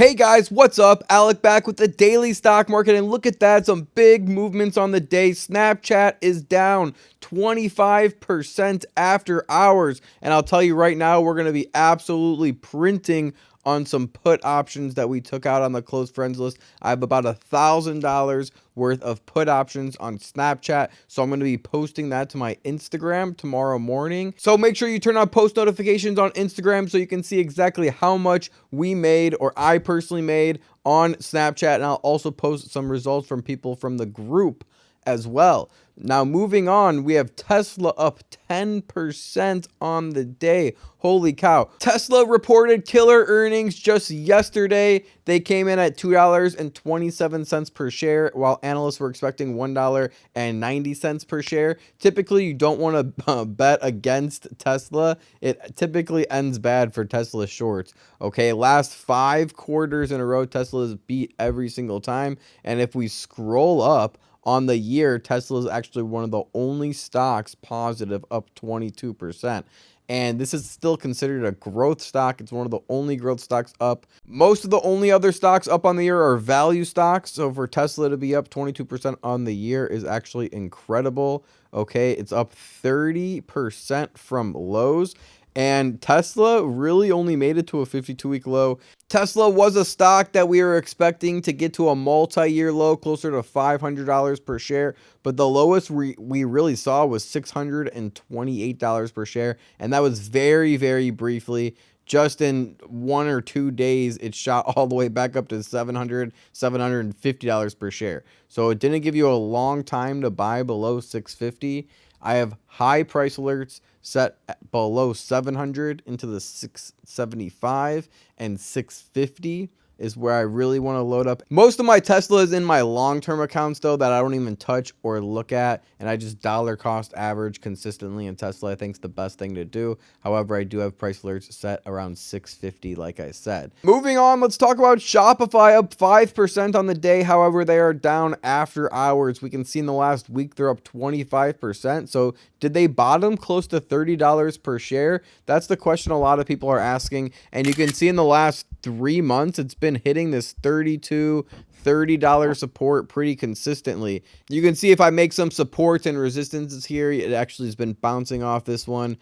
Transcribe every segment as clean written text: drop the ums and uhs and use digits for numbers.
Hey guys, what's up? Alec back with the daily stock market, and look at that, some big movements on the day. Snapchat is down 25% after hours, and I'll tell you right now, we're going to be absolutely printing on some put options that we took out on the close friends list. I have about $1,000 worth of put options on Snapchat, so I'm going to be posting that to my Instagram tomorrow morning. So make sure you turn on post notifications on Instagram so you can see exactly how much we made, or I personally made, on Snapchat, and I'll also post some results from people from the group as well. Now, moving on, we have Tesla up 10% on the day. Holy cow. Tesla reported killer earnings just yesterday. They came in at $2.27 per share, while analysts were expecting $1.90 per share. Typically, you don't want to bet against Tesla. It typically ends bad for Tesla shorts. Okay, last 5 quarters in a row, Tesla has beat every single time. And if we scroll up, on the year, Tesla is actually one of the only stocks positive, up 22%. And this is still considered a growth stock. It's one of the only growth stocks up. Most of the only other stocks up on the year are value stocks. So for Tesla to be up 22% on the year is actually incredible. Okay, it's up 30% from lows. And Tesla really only made it to a 52-week low. Tesla was a stock that we were expecting to get to a multi-year low closer to $500 per share, but the lowest we really saw was $628 per share, and that was very, very briefly. Just in 1 or 2 days, it shot all the way back up to $750 per share. So it didn't give you a long time to buy below $650. I have high price alerts set below 700 into the 675 and 650 is where I really want to load up. Most of my Tesla is in my long-term accounts, though, that I don't even touch or look at, and I just dollar cost average consistently in Tesla. I think it's the best thing to do. However, I do have price alerts set around 650, like I said. Moving on, let's talk about Shopify, up 5% on the day. However, they are down after hours. We can see in the last week they're up 25%. So did they bottom close to $30 per share? That's the question a lot of people are asking. And you can see in the last 3 months, it's been hitting this $30 support pretty consistently. You can see if I make some supports and resistances here, it actually has been bouncing off this one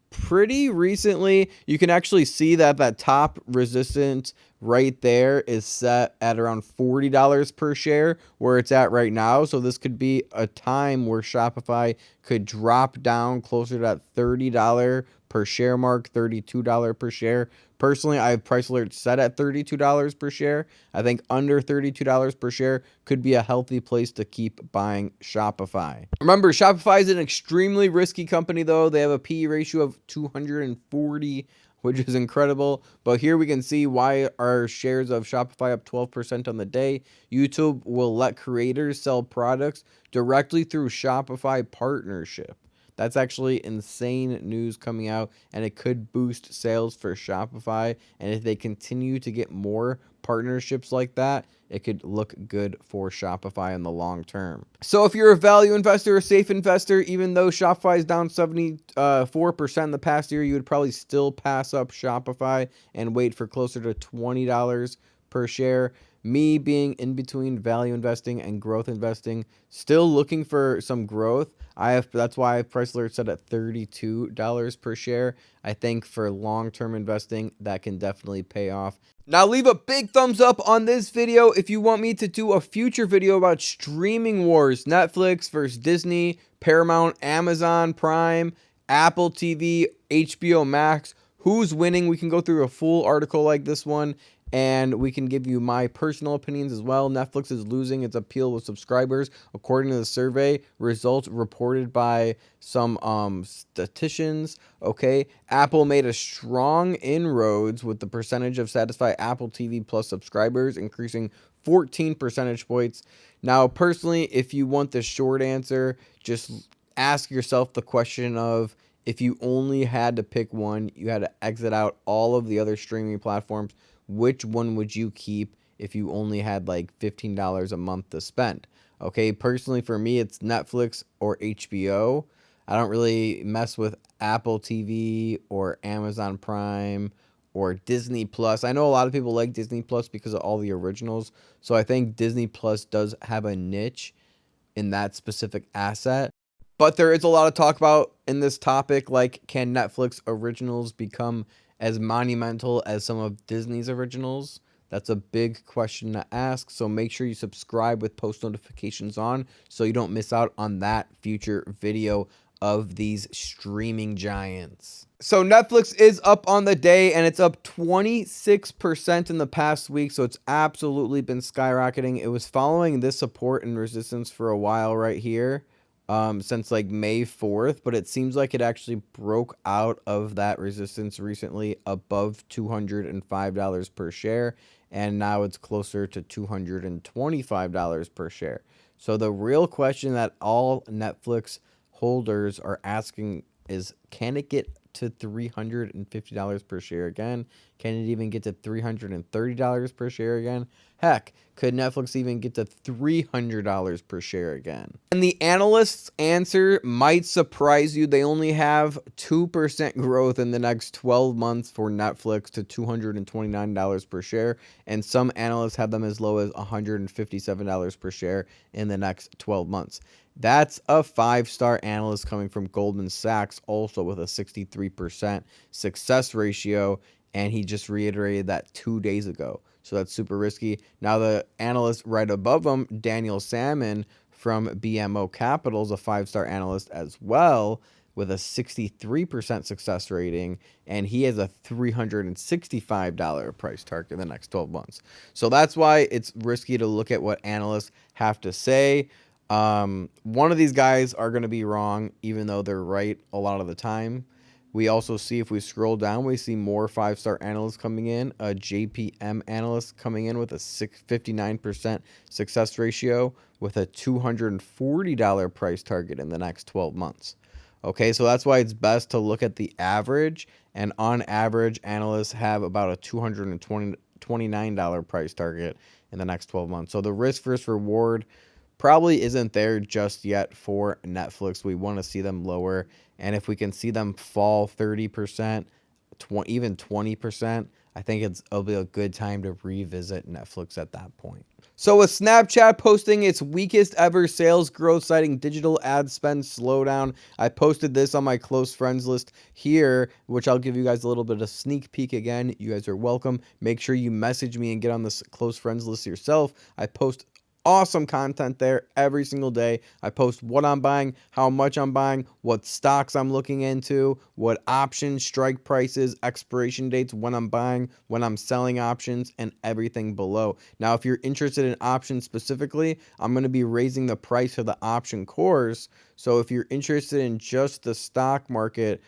pretty recently. You can actually see that top resistance right there is set at around $40 per share, where it's at right now. So this could be a time where Shopify could drop down closer to that $30 per share mark, $32 per share. Personally, I have price alerts set at $32 per share. I think under $32 per share could be a healthy place to keep buying Shopify. Remember, Shopify is an extremely risky company, though. They have a PE ratio of 240, which is incredible. But here we can see why our shares of Shopify up 12% on the day. YouTube will let creators sell products directly through Shopify partnership. That's actually insane news coming out, and it could boost sales for Shopify. And if they continue to get more partnerships like that, it could look good for Shopify in the long term. So if you're a value investor, a safe investor, even though Shopify is down 74% in the past year, you would probably still pass up Shopify and wait for closer to $20 per share. Me being in between value investing and growth investing, still looking for some growth. That's why I have price alert set at $32 per share. I think for long-term investing, that can definitely pay off. Now leave a big thumbs up on this video if you want me to do a future video about streaming wars, Netflix versus Disney, Paramount, Amazon Prime, Apple TV, HBO Max. Who's winning? We can go through a full article like this one, and we can give you my personal opinions as well. Netflix is losing its appeal with subscribers, according to the survey results reported by some statisticians. Okay, Apple made a strong inroads with the percentage of satisfied Apple TV Plus subscribers, increasing 14 percentage points. Now, personally, if you want the short answer, just ask yourself the question of, if you only had to pick one, you had to exit out all of the other streaming platforms, which one would you keep if you only had like $15 a month to spend? Okay, personally for me, it's Netflix or HBO. I don't really mess with Apple TV or Amazon Prime or Disney Plus. I know a lot of people like Disney Plus because of all the originals. So I think Disney Plus does have a niche in that specific asset. But there is a lot of talk about in this topic, like, can Netflix originals become as monumental as some of Disney's originals? That's a big question to ask. So make sure you subscribe with post notifications on so you don't miss out on that future video of these streaming giants. So Netflix is up on the day, and it's up 26% in the past week. So it's absolutely been skyrocketing. It was following this support and resistance for a while right here, since like May 4th, but it seems like it actually broke out of that resistance recently above $205 per share, and now it's closer to $225 per share. So the real question that all Netflix holders are asking is, can it get to $350 per share again? Can it even get to $330 per share again? Heck, could Netflix even get to $300 per share again? And the analysts' answer might surprise you. They only have 2% growth in the next 12 months for Netflix to $229 per share, and some analysts have them as low as $157 per share in the next 12 months. That's a 5-star analyst coming from Goldman Sachs, also with a 63% success ratio, and he just reiterated that 2 days ago. So that's super risky. Now the analyst right above him, Daniel Salmon from BMO Capital, is a 5-star analyst as well, with a 63% success rating, and he has a $365 price target in the next 12 months. So that's why it's risky to look at what analysts have to say. One of these guys are going to be wrong, even though they're right a lot of the time. We also see, if we scroll down, we see more 5-star analysts coming in. A JPM analyst coming in with a 59% success ratio with a $240 price target in the next 12 months. Okay, so that's why it's best to look at the average. And on average, analysts have about a $229 price target in the next 12 months. So the risk versus reward probably isn't there just yet for Netflix. We want to see them lower, and if we can see them fall 30%, even 20%, I think it'll be a good time to revisit Netflix at that point. So with Snapchat posting its weakest ever sales growth, citing digital ad spend slowdown, I posted this on my close friends list here, which I'll give you guys a little bit of sneak peek again. You guys are welcome. Make sure you message me and get on this close friends list yourself. I post awesome content there every single day. I post what I'm buying, how much I'm buying, what stocks I'm looking into, what options, strike prices, expiration dates, when I'm buying, when I'm selling options, and everything below. Now, if you're interested in options specifically, I'm going to be raising the price of the option course. So if you're interested in just the stock market,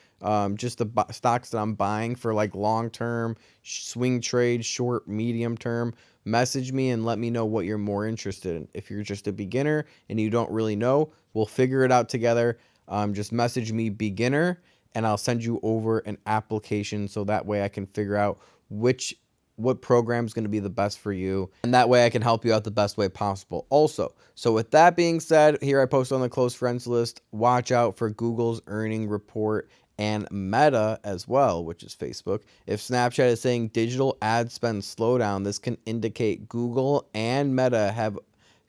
just the stocks that I'm buying for like long-term swing trade, short, medium term, message me and let me know what you're more interested in. If you're just a beginner and you don't really know, we'll figure it out together. Just message me beginner and I'll send you over an application so that way I can figure out what program is going to be the best for you, and that way I can help you out the best way possible also. So with that being said, here I post on the close friends list, watch out for Google's earning report and Meta as well, which is Facebook. If Snapchat is saying digital ad spend slowdown, this can indicate Google and Meta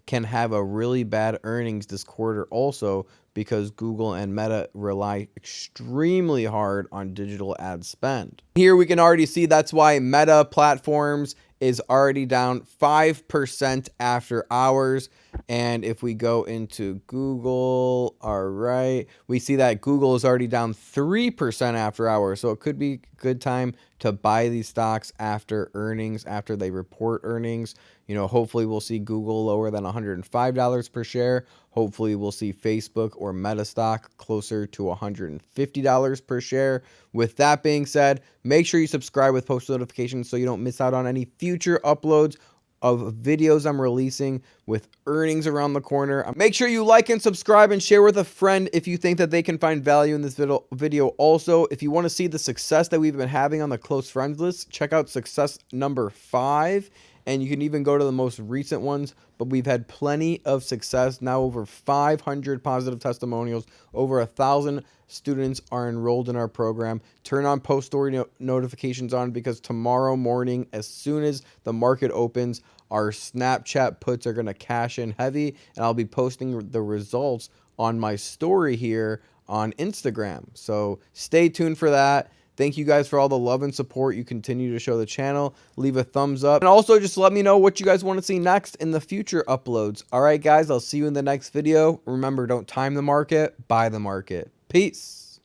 can have a really bad earnings this quarter also, because Google and Meta rely extremely hard on digital ad spend. Here we can already see that's why Meta Platforms is already down 5% after hours. And if we go into Google, all right, we see that Google is already down 3% after hours. So it could be a good time to buy these stocks after earnings, after they report earnings. Hopefully we'll see Google lower than $105 per share. Hopefully we'll see Facebook or Meta stock closer to $150 per share. With that being said, make sure you subscribe with post notifications so you don't miss out on any future uploads of videos I'm releasing. with earnings around the corner. Make sure you like and subscribe and share with a friend if you think that they can find value in this video. Also, if you want to see the success that we've been having on the close friends list, check out success number 5. And you can even go to the most recent ones, but we've had plenty of success. Now over 500 positive testimonials, over 1,000 students are enrolled in our program. Turn on post story notifications on, because tomorrow morning, as soon as the market opens, our Snapchat puts are going to cash in heavy, and I'll be posting the results on my story here on Instagram. So stay tuned for that. Thank you guys for all the love and support you continue to show the channel. Leave a thumbs up. And also just let me know what you guys want to see next in the future uploads. All right, guys, I'll see you in the next video. Remember, don't time the market, buy the market. Peace.